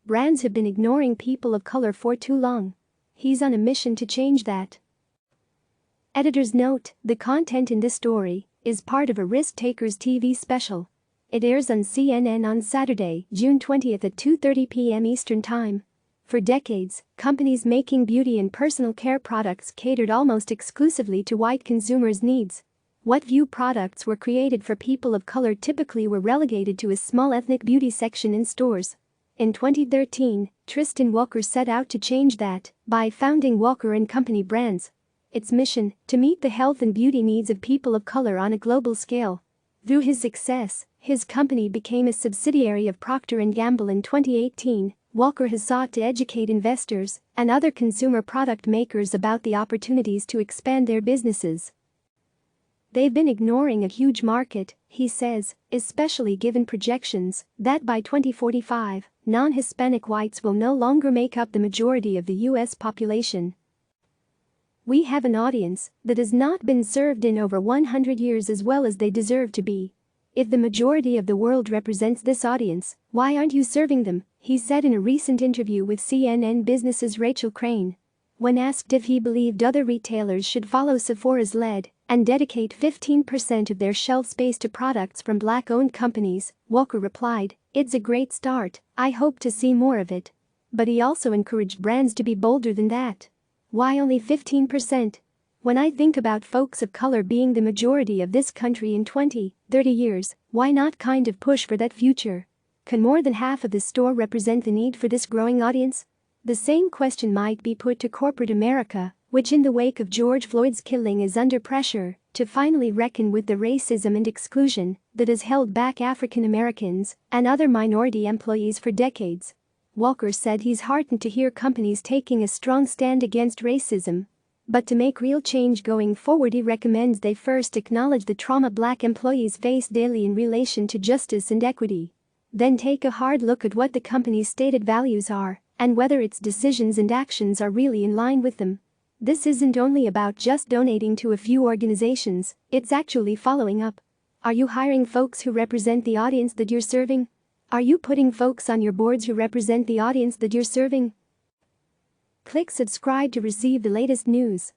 Brands have been ignoring people of color for too long. He's on a mission to change that. Editor's note: the content in this story is part of a Risk Takers TV special. It airs on CNN on Saturday, June 20th at 2:30 p.m. Eastern Time. For decades, companies making beauty and personal care products catered almost exclusively to white consumers' needs. What few products were created for people of color typically were relegated to a small ethnic beauty section in stores. In 2013, Tristan Walker set out to change that by founding Walker & Company Brands. Its mission: to meet the health and beauty needs of people of color on a global scale. Through his success, his company became a subsidiary of Procter Gamble in 2018. Walker has sought to educate investors and other consumer product makers about the opportunities to expand their businesses. They've been ignoring a huge market, he says, especially given projections that by 2045, non-Hispanic whites will no longer make up the majority of the U.S. population. We have an audience that has not been served in over 100 years as well as they deserve to be. If the majority of the world represents this audience, why aren't you serving them? He said in a recent interview with CNN Business's Rachel Crane. When asked if he believed other retailers should follow Sephora's lead and dedicate 15% of their shelf space to products from Black-owned companies, Walker replied, "It's a great start, I hope to see more of it." But he also encouraged brands to be bolder than that. Why only 15%? When I think about folks of color being the majority of this country in 20, 30 years, why not kind of push for that future? Can more than half of the store represent the need for this growing audience? The same question might be put to corporate America, which in the wake of George Floyd's killing is under pressure to finally reckon with the racism and exclusion that has held back African Americans and other minority employees for decades. Walker said he's heartened to hear companies taking a strong stand against racism. But to make real change going forward, he recommends they first acknowledge the trauma Black employees face daily in relation to justice and equity. Then take a hard look at what the company's stated values are and whether its decisions and actions are really in line with them. This isn't only about just donating to a few organizations, it's actually following up. Are you hiring folks who represent the audience that you're serving? Are you putting folks on your boards who represent the audience that you're serving? Click subscribe to receive the latest news.